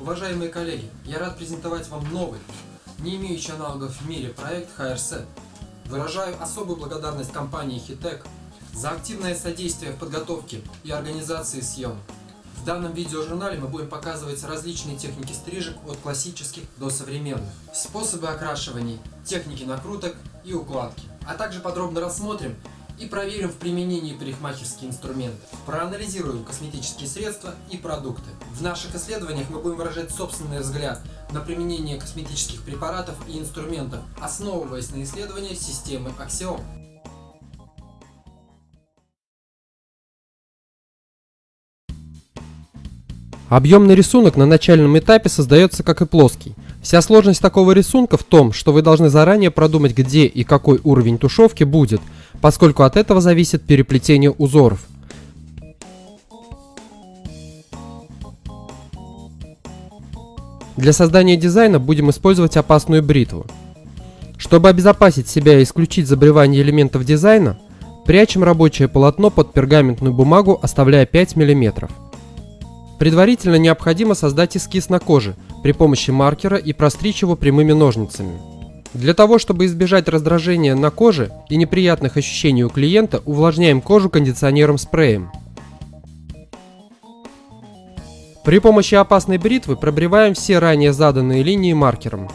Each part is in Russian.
Уважаемые коллеги, я рад презентовать вам новый, не имеющий аналогов в мире проект HRSet. Выражаю особую благодарность компании Hitec за активное содействие в подготовке и организации съемок. В данном видеожурнале мы будем показывать различные техники стрижек от классических до современных, способы окрашивания, техники накруток и укладки, а также подробно рассмотрим и проверим в применении парикмахерские инструменты. Проанализируем косметические средства и продукты. В наших исследованиях мы будем выражать собственный взгляд на применение косметических препаратов и инструментов, основываясь на исследовании системы Axiom. Объемный рисунок на начальном этапе создается как и плоский. Вся сложность такого рисунка в том, что вы должны заранее продумать, где и какой уровень тушевки будет, поскольку от этого зависит переплетение узоров. Для создания дизайна будем использовать опасную бритву. Чтобы обезопасить себя и исключить забревание элементов дизайна, прячем рабочее полотно под пергаментную бумагу, оставляя 5 мм. Предварительно необходимо создать эскиз на коже при помощи маркера и простричь его прямыми ножницами. Для того, чтобы избежать раздражения на коже и неприятных ощущений у клиента, увлажняем кожу кондиционером-спреем. При помощи опасной бритвы пробриваем все ранее заданные линии маркером.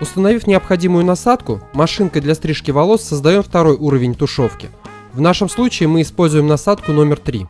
Установив необходимую насадку, машинкой для стрижки волос создаем второй уровень тушевки. В нашем случае мы используем насадку номер 3.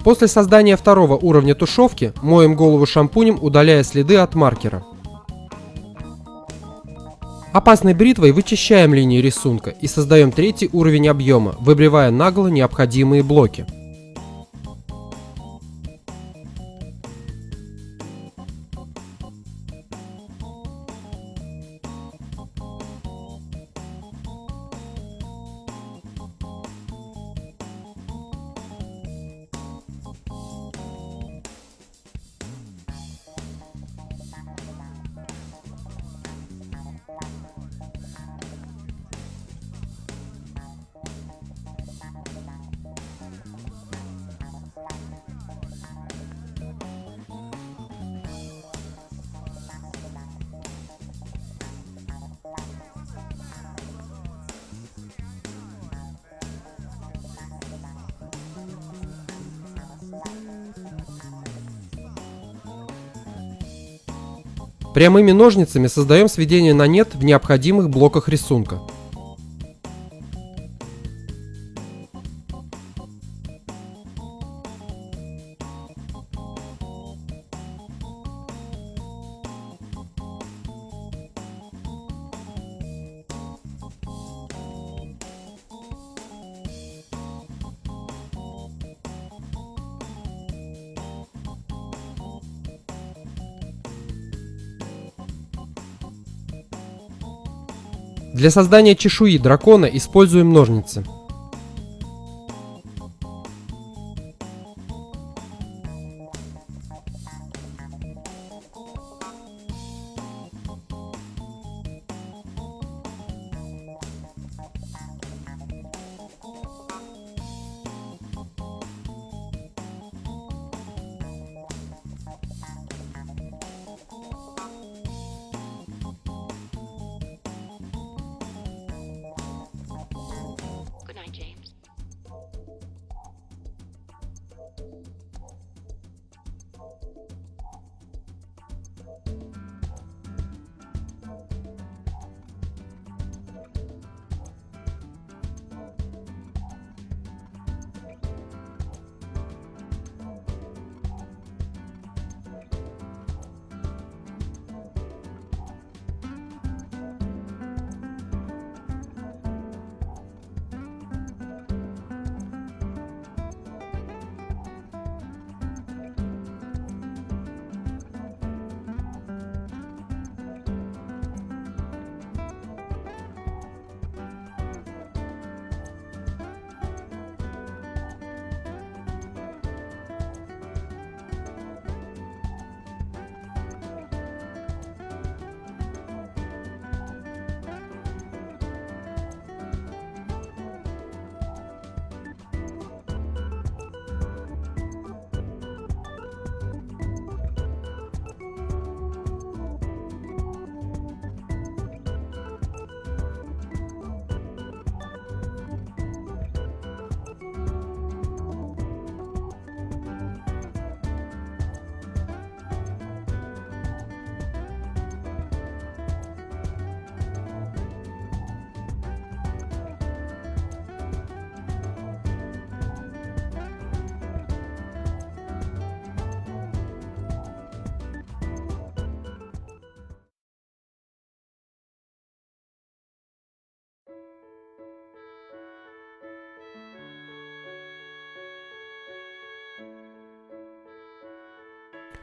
После создания второго уровня тушевки моем голову шампунем, удаляя следы от маркера. Опасной бритвой вычищаем линии рисунка и создаем третий уровень объема, выбривая нагло необходимые блоки. Прямыми ножницами создаем сведение на нет в необходимых блоках рисунка. Для создания чешуи дракона используем ножницы.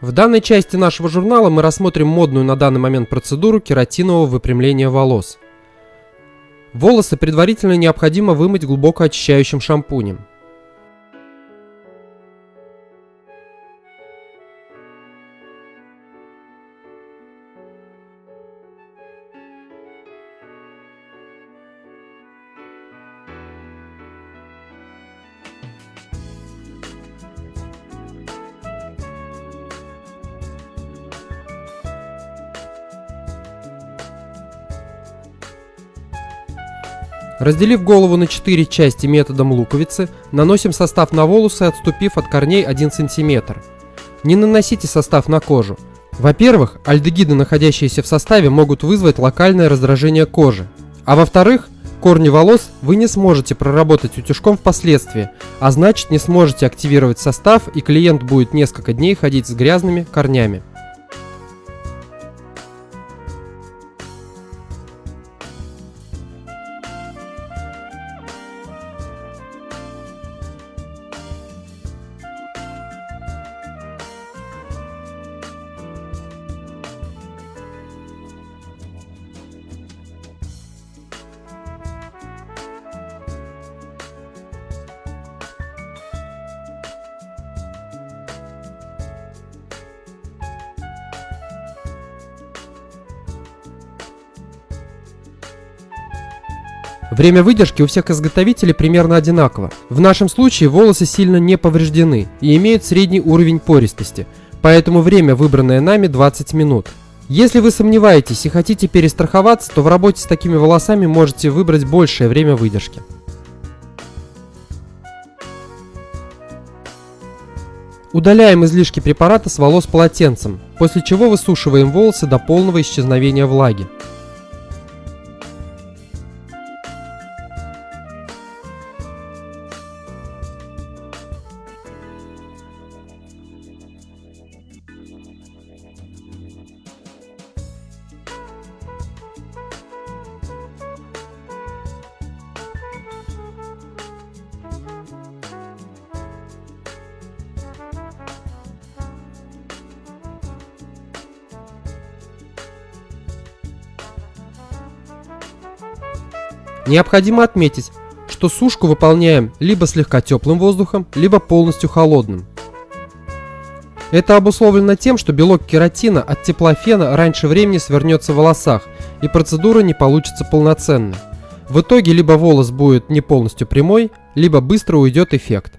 В данной части нашего журнала мы рассмотрим модную на данный момент процедуру кератинового выпрямления волос. Волосы предварительно необходимо вымыть глубоко очищающим шампунем. Разделив голову на 4 части методом луковицы, наносим состав на волосы, отступив от корней 1 см. Не наносите состав на кожу. Во-первых, альдегиды, находящиеся в составе, могут вызвать локальное раздражение кожи. А во-вторых, корни волос вы не сможете проработать утюжком впоследствии, а значит не сможете активировать состав, и клиент будет несколько дней ходить с грязными корнями. Время выдержки у всех изготовителей примерно одинаково. В нашем случае волосы сильно не повреждены и имеют средний уровень пористости, поэтому время, выбранное нами, 20 минут. Если вы сомневаетесь и хотите перестраховаться, то в работе с такими волосами можете выбрать большее время выдержки. Удаляем излишки препарата с волос полотенцем, после чего высушиваем волосы до полного исчезновения влаги. Необходимо отметить, что сушку выполняем либо слегка теплым воздухом, либо полностью холодным. Это обусловлено тем, что белок кератина от тепла фена раньше времени свернется в волосах, и процедура не получится полноценной. В итоге либо волос будет не полностью прямой, либо быстро уйдет эффект.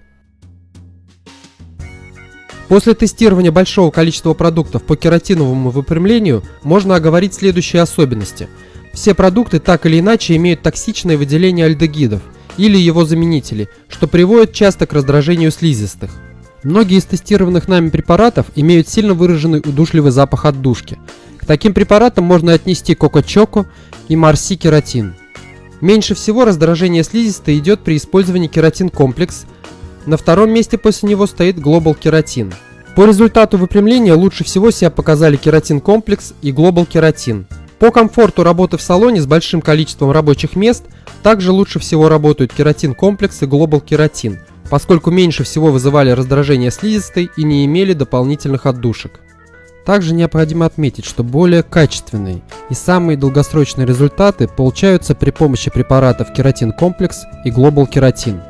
После тестирования большого количества продуктов по кератиновому выпрямлению можно оговорить следующие особенности. Все продукты так или иначе имеют токсичное выделение альдегидов или его заменителей, что приводит часто к раздражению слизистых. Многие из тестированных нами препаратов имеют сильно выраженный удушливый запах отдушки. К таким препаратам можно отнести Коко-Чоко и Марси Кератин. Меньше всего раздражение слизистой идет при использовании кератин-комплекс. На втором месте после него стоит Global Кератин. По результату выпрямления лучше всего себя показали кератин-комплекс и Global Кератин. По комфорту работы в салоне с большим количеством рабочих мест также лучше всего работают кератин-комплекс и Global Кератин, поскольку меньше всего вызывали раздражение слизистой и не имели дополнительных отдушек. Также необходимо отметить, что более качественные и самые долгосрочные результаты получаются при помощи препаратов кератин-комплекс и Global Кератин.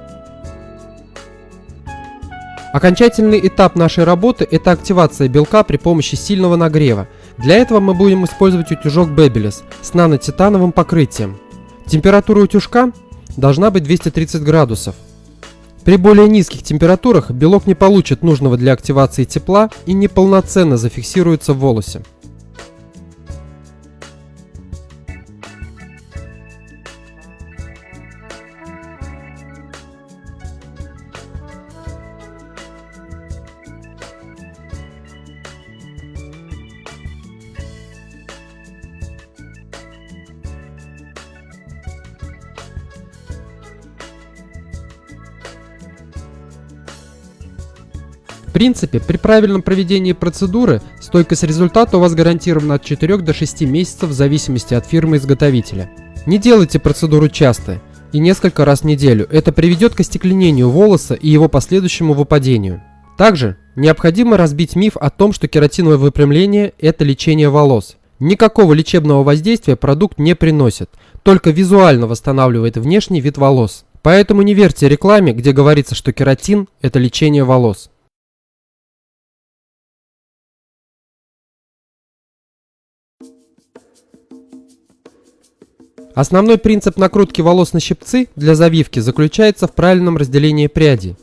Окончательный этап нашей работы – это активация белка при помощи сильного нагрева. Для этого мы будем использовать утюжок Babyliss с нанотитановым покрытием. Температура утюжка должна быть 230 градусов. При более низких температурах белок не получит нужного для активации тепла и неполноценно зафиксируется в волосе. В принципе, при правильном проведении процедуры стойкость результата у вас гарантирована от 4 до 6 месяцев в зависимости от фирмы-изготовителя. Не делайте процедуру часто и несколько раз в неделю, это приведет к остекленению волоса и его последующему выпадению. Также необходимо разбить миф о том, что кератиновое выпрямление – это лечение волос. Никакого лечебного воздействия продукт не приносит, только визуально восстанавливает внешний вид волос. Поэтому не верьте рекламе, где говорится, что кератин – это лечение волос. Основной принцип накрутки волос на щипцы для завивки заключается в правильном разделении прядей.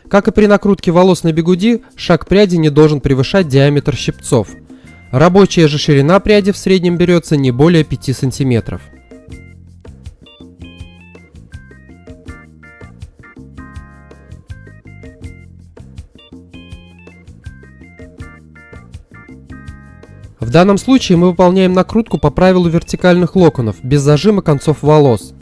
Как и при накрутке волос на бигуди, шаг пряди не должен превышать диаметр щипцов. Рабочая же ширина пряди в среднем берется не более 5 см. В данном случае мы выполняем накрутку по правилу вертикальных локонов, без зажима концов волос.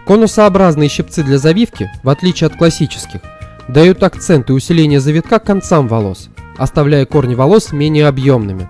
Конусообразные щипцы для завивки, в отличие от классических, дают акцент и усиление завитка к концам волос, оставляя корни волос менее объемными.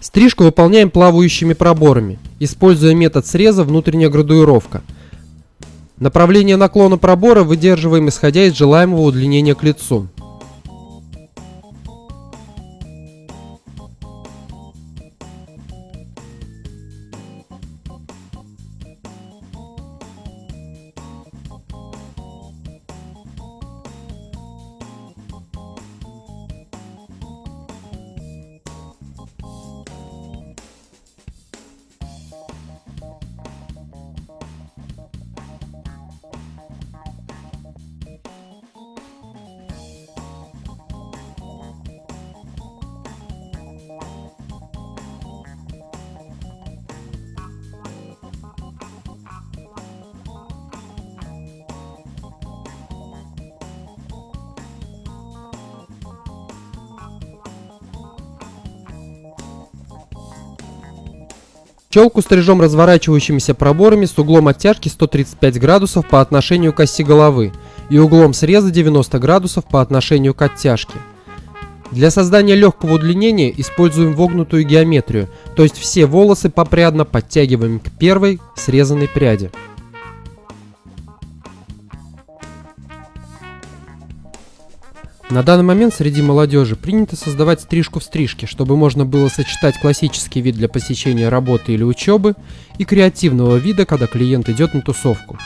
Стрижку выполняем плавающими проборами, используя метод среза внутренняя градуировка. Направление наклона пробора выдерживаем, исходя из желаемого удлинения к лицу. Челку стрижем разворачивающимися проборами с углом оттяжки 135 градусов по отношению к оси головы и углом среза 90 градусов по отношению к оттяжке. Для создания легкого удлинения используем вогнутую геометрию, то есть все волосы попрядно подтягиваем к первой срезанной пряди. На данный момент среди молодежи принято создавать стрижку в стрижке, чтобы можно было сочетать классический вид для посещения работы или учебы и креативного вида, когда клиент идет на тусовку.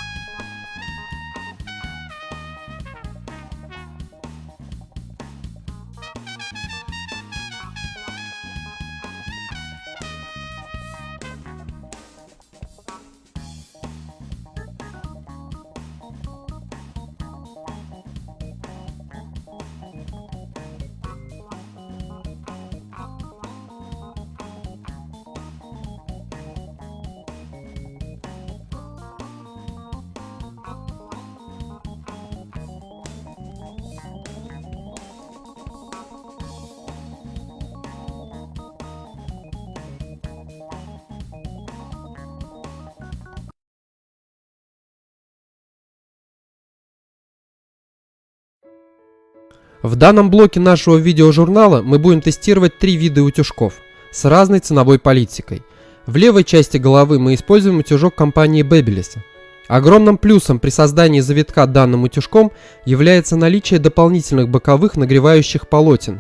В данном блоке нашего видеожурнала мы будем тестировать 3 вида утюжков с разной ценовой политикой. В левой части головы мы используем утюжок компании Babyliss. Огромным плюсом при создании завитка данным утюжком является наличие дополнительных боковых нагревающих полотен,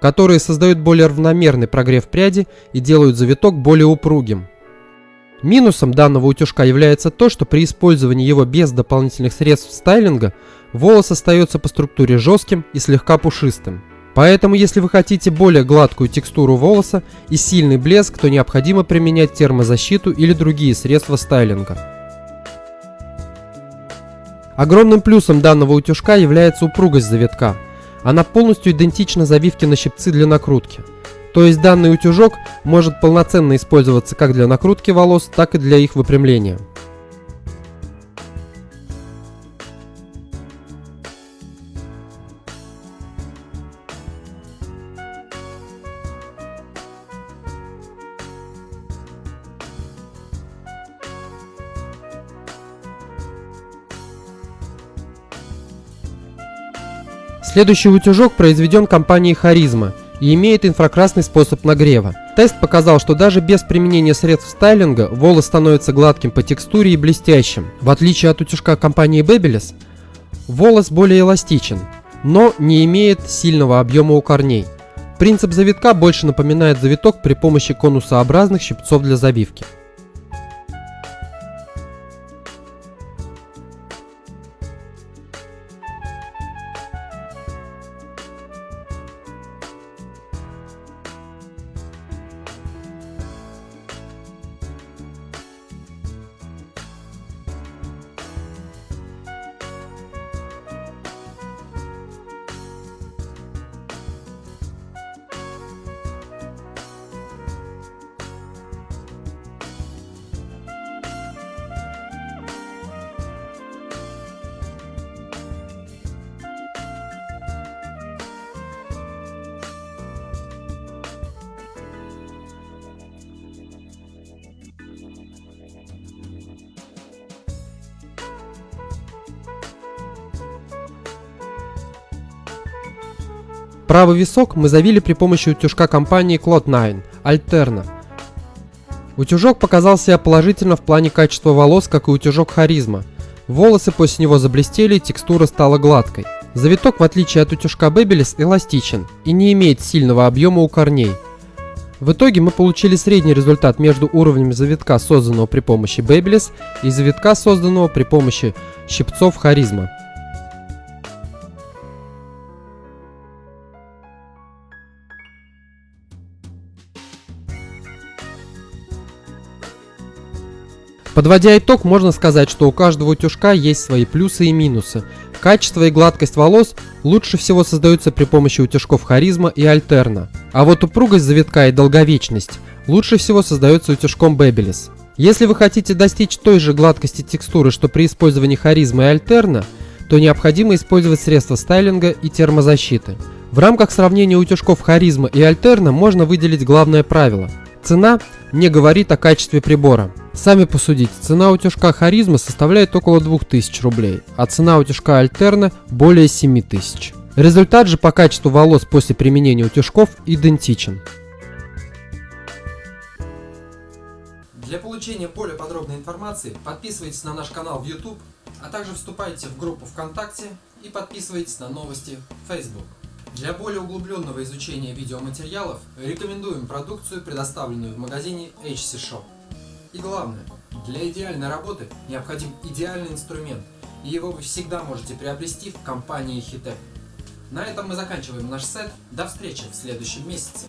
которые создают более равномерный прогрев пряди и делают завиток более упругим. Минусом данного утюжка является то, что при использовании его без дополнительных средств стайлинга волос остается по структуре жестким и слегка пушистым. Поэтому, если вы хотите более гладкую текстуру волоса и сильный блеск, то необходимо применять термозащиту или другие средства стайлинга. Огромным плюсом данного утюжка является упругость завитка. Она полностью идентична завивке на щипцы для накрутки. То есть данный утюжок может полноценно использоваться как для накрутки волос, так и для их выпрямления. Следующий утюжок произведен компанией Charisma и имеет инфракрасный способ нагрева. Тест показал, что даже без применения средств стайлинга волос становится гладким по текстуре и блестящим. В отличие от утюжка компании Babyliss, волос более эластичен, но не имеет сильного объема у корней. Принцип завитка больше напоминает завиток при помощи конусообразных щипцов для завивки. Правый висок мы завили при помощи утюжка компании Cloud9 Alterna. Утюжок показал себя положительно в плане качества волос, как и утюжок Харизма. Волосы после него заблестели и текстура стала гладкой. Завиток, в отличие от утюжка Babyliss, эластичен и не имеет сильного объема у корней. В итоге мы получили средний результат между уровнями завитка, созданного при помощи Babyliss, и завитка, созданного при помощи щипцов Харизма. Подводя итог, можно сказать, что у каждого утюжка есть свои плюсы и минусы. Качество и гладкость волос лучше всего создаются при помощи утюжков Харизма и Alterna. А вот упругость завитка и долговечность лучше всего создается утюжком Babyliss. Если вы хотите достичь той же гладкости текстуры, что при использовании Харизма и Alterna, то необходимо использовать средства стайлинга и термозащиты. В рамках сравнения утюжков Харизма и Alterna можно выделить главное правило. Цена не говорит о качестве прибора. Сами посудите, цена утюжка Харизма составляет около 2000 рублей, а цена утюжка Alterna более 7000. Результат же по качеству волос после применения утюжков идентичен. Для получения более подробной информации подписывайтесь на наш канал в YouTube, а также вступайте в группу ВКонтакте и подписывайтесь на новости в Facebook. Для более углубленного изучения видеоматериалов рекомендуем продукцию, предоставленную в магазине HC Shop. И главное, для идеальной работы необходим идеальный инструмент, и его вы всегда можете приобрести в компании HITEC. На этом мы заканчиваем наш сет. До встречи в следующем месяце.